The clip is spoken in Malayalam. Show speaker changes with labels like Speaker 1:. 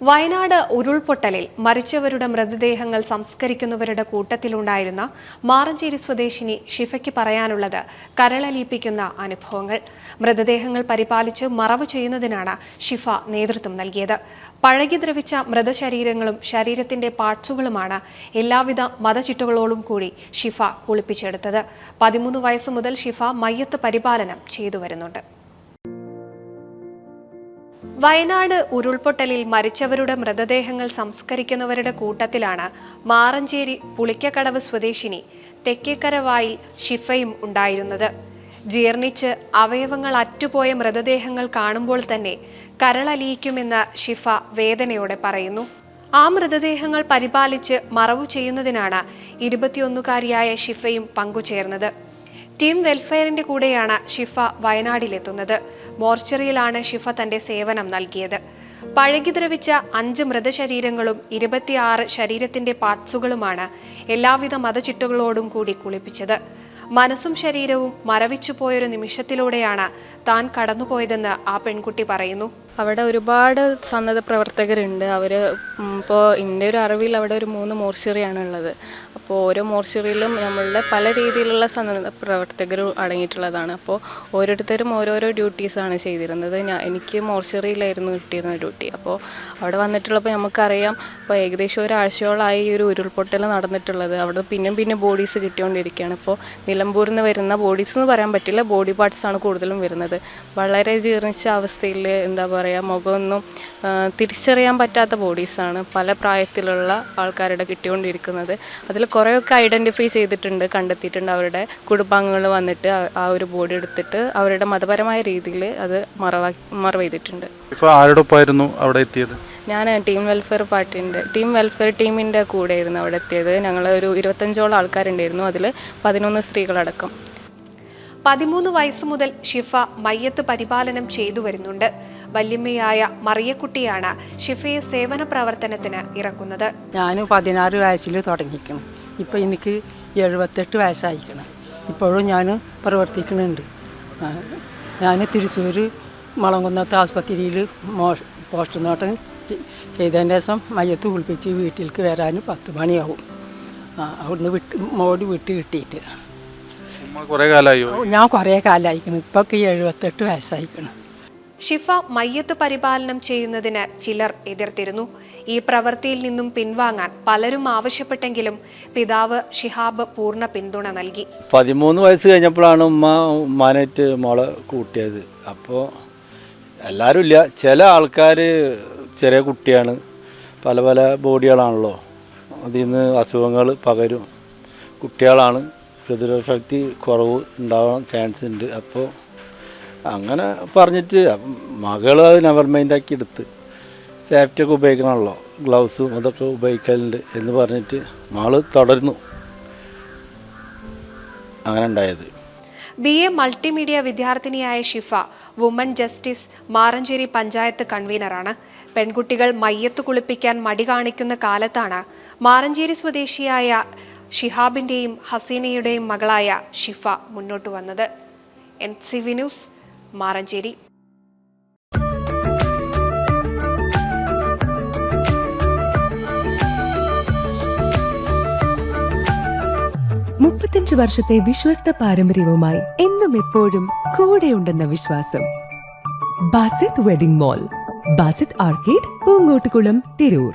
Speaker 1: വയനാട് ഉരുൾപൊട്ടലിൽ മരിച്ചവരുടെ മൃതദേഹങ്ങൾ സംസ്കരിക്കുന്നവരുടെ കൂട്ടത്തിലുണ്ടായിരുന്ന മാറഞ്ചേരി സ്വദേശിനി ഷിഫയ്ക്ക് പറയാനുള്ളത് കരളലിയിപ്പിക്കുന്ന അനുഭവങ്ങൾ. മൃതദേഹങ്ങൾ പരിപാലിച്ച് മറവ് ചെയ്യുന്നതിനാണ് ഷിഫ നേതൃത്വം നൽകിയത്. പഴകി ദ്രവിച്ച മൃതശരീരങ്ങളും ശരീരത്തിന്റെ പാർട്സുകളുമാണ് എല്ലാവിധ മതചിട്ടുകളോടും കൂടി ഷിഫ കുളിപ്പിച്ചെടുത്തത്. 13 വയസ്സ് മുതൽ ഷിഫ മയ്യത്ത് പരിപാലനം ചെയ്തു വരുന്നുണ്ട്. വയനാട് ഉരുൾപൊട്ടലിൽ മരിച്ചവരുടെ മൃതദേഹങ്ങൾ സംസ്കരിക്കുന്നവരുടെ കൂട്ടത്തിലാണ് മാറഞ്ചേരി പുളിക്കക്കടവ് സ്വദേശിനി തെക്കേക്കരവായിൽ ഷിഫയും ഉണ്ടായിരുന്നത്. ജീർണിച്ച് അവയവങ്ങൾ അറ്റുപോയ മൃതദേഹങ്ങൾ കാണുമ്പോൾ തന്നെ കരളലിയിക്കുമെന്ന് ഷിഫ വേദനയോടെ പറയുന്നു. ആ മൃതദേഹങ്ങൾ പരിപാലിച്ച് മറവു ചെയ്യുന്നതിനാണ് 21-കാരിയായ ഷിഫയും പങ്കുചേർന്നത്. ടീം വെൽഫെയറിന്റെ കൂടെയാണ് ഷിഫ വയനാട്ടിലെത്തുന്നത്. മോർച്ചറിയിലാണ് ഷിഫ തന്റെ സേവനം നൽകിയത്. പഴകി ദ്രവിച്ച 5 മൃതശരീരങ്ങളും 26 ശരീരത്തിന്റെ പാർട്സുകളുമാണ് എല്ലാവിധ മതചിട്ടുകളോടും കൂടി കുളിപ്പിച്ചത്. മനസ്സും ശരീരവും മരവിച്ചു പോയൊരു നിമിഷത്തിലൂടെയാണ് താൻ കടന്നുപോയതെന്ന് ആ പെൺകുട്ടി പറയുന്നു.
Speaker 2: അവിടെ ഒരുപാട് സന്നദ്ധ പ്രവർത്തകരുണ്ട്. അവർ ഇപ്പോൾ എൻ്റെ ഒരു അറിവിൽ അവിടെ ഒരു 3 മോർച്ചറിയാണ് ഉള്ളത്. അപ്പോൾ ഓരോ മോർച്ചറിയിലും നമ്മളുടെ പല രീതിയിലുള്ള സന്നദ്ധ പ്രവർത്തകർ അടങ്ങിയിട്ടുള്ളതാണ്. അപ്പോൾ ഓരോരുത്തരും ഓരോരോ ഡ്യൂട്ടീസാണ് ചെയ്തിരുന്നത്. എനിക്ക് മോർച്ചറിയിലായിരുന്നു കിട്ടിയിരുന്ന ഡ്യൂട്ടി. അപ്പോൾ അവിടെ വന്നിട്ടുള്ളപ്പോൾ നമുക്കറിയാം, ഇപ്പോൾ ഏകദേശം ഒരാഴ്ചയോളമായി ഒരു ഉരുൾപൊട്ടൽ നടന്നിട്ടുള്ളത്. അവിടെ പിന്നെ ബോഡീസ് കിട്ടിക്കൊണ്ടിരിക്കുകയാണ്. ഇപ്പോൾ നിലമ്പൂരിൽ നിന്ന് വരുന്ന ബോഡീസ് എന്ന് പറയാൻ പറ്റില്ല, ബോഡി പാർട്സാണ് കൂടുതലും വരുന്നത്. വളരെ ജീർണിച്ച അവസ്ഥയിൽ എന്താ പറയുക, മുഖമൊന്നും തിരിച്ചറിയാൻ പറ്റാത്ത ബോഡീസാണ് പല പ്രായത്തിലുള്ള ആൾക്കാരുടെ കിട്ടിക്കൊണ്ടിരിക്കുന്നത്. അതിൽ കുറേയൊക്കെ ഐഡൻറ്റിഫൈ ചെയ്തിട്ടുണ്ട്, കണ്ടെത്തിയിട്ടുണ്ട്. അവരുടെ കുടുംബാംഗങ്ങൾ വന്നിട്ട് ആ ഒരു ബോഡി എടുത്തിട്ട് അവരുടെ മതപരമായ രീതിയിൽ അത് മറവ് ചെയ്തിട്ടുണ്ട്.
Speaker 3: അവിടെ എത്തിയത്
Speaker 2: ഞാൻ ടീം വെൽഫെയർ ടീമിൻ്റെ കൂടെയായിരുന്നു അവിടെ എത്തിയത്. ഞങ്ങൾ ഒരു 25ഓളം ആൾക്കാരുണ്ടായിരുന്നു, അതിൽ 11 സ്ത്രീകളടക്കം.
Speaker 1: 13 വയസ്സ് മുതൽ ഷിഫ മയ്യത്ത് പരിപാലനം ചെയ്തു വരുന്നുണ്ട്. വല്യമ്മയായ മറിയക്കുട്ടിയാണ് ഷിഫയെ സേവന പ്രവർത്തനത്തിന് ഇറക്കുന്നത്.
Speaker 4: ഞാൻ 16 വയസ്സിൽ തുടങ്ങിക്കണം. ഇപ്പോൾ എനിക്ക് 78 വയസ്സായിരിക്കണം. ഇപ്പോഴും ഞാൻ പ്രവർത്തിക്കുന്നുണ്ട്. ഞാൻ തൃശ്ശൂർ മുളങ്കുന്നത്ത് ആസ്പത്രിയിൽ പോസ്റ്റ്മോർട്ടം ചെയ്തതിന് ശേഷം മയ്യത്ത് കുളിപ്പിച്ച് വീട്ടിലേക്ക് വരാൻ 10 മണിയാവും. അവിടുന്ന് വിട്ട് കിട്ടിയിട്ട് ഞാൻ കുറേ കാലമായിരിക്കണം. ഇപ്പൊക്കെ 78 വയസ്സായിരിക്കണം.
Speaker 1: ഷിഫ മയ്യത്ത് പരിപാലനം ചെയ്യുന്നതിന് ചിലർ എതിർത്തിരുന്നു. ഈ പ്രവൃത്തിയിൽ നിന്നും പിൻവാങ്ങാൻ പലരും ആവശ്യപ്പെട്ടെങ്കിലും പിതാവ് ഷിഹാബ് പൂർണ്ണ പിന്തുണ നൽകി.
Speaker 5: 13 വയസ്സ് കഴിഞ്ഞപ്പോഴാണ് ഉമ്മാനായിട്ട് മോളെ കൂട്ടിയത്. അപ്പോൾ എല്ലാവരും ഇല്ല, ചില ആൾക്കാർ ചെറിയ കുട്ടിയാണ്, പല പല ബോഡികളാണല്ലോ, അതിൽ നിന്ന് അസുഖങ്ങൾ പകരും, കുട്ടികളാണ്, പ്രതിരോധശക്തി കുറവ് ഉണ്ടാവാൻ ചാൻസ് ഉണ്ട്. അപ്പോൾ അങ്ങനെ പറഞ്ഞിട്ട് മകൾ അത് നെവർ മൈൻഡാക്കി എടുത്ത് സേഫ്റ്റിയൊക്കെ ഉപയോഗിക്കണമല്ലോ, ഗ്ലൗസും അതൊക്കെ ഉപയോഗിക്കലുണ്ട് എന്ന് പറഞ്ഞിട്ട് മകൾ തുടരുന്നു. അങ്ങനെ ഉണ്ടായത്.
Speaker 1: BA മൾട്ടിമീഡിയ വിദ്യാർത്ഥിനിയായ ഷിഫ വുമൺ ജസ്റ്റിസ് മാറഞ്ചേരി പഞ്ചായത്ത് കൺവീനറാണ്. പെൺകുട്ടികൾ മയ്യത്ത് കുളിപ്പിക്കാൻ മടി കാണിക്കുന്ന കാലത്താണ് മാറഞ്ചേരി സ്വദേശിയായ ഷിഹാബിന്റെയും ഹസീനയുടെയും മകളായ ഷിഫ മുന്നോട്ട് വന്നത്. NCV news, Maranchery.
Speaker 6: വർഷത്തെ വിശ്വസ്ത പാരമ്പര്യവുമായി എന്നും എപ്പോഴും കൂടെയുണ്ടെന്ന വിശ്വാസം. Basith wedding mall, Basith arcade, Poongottukulam, Tirur.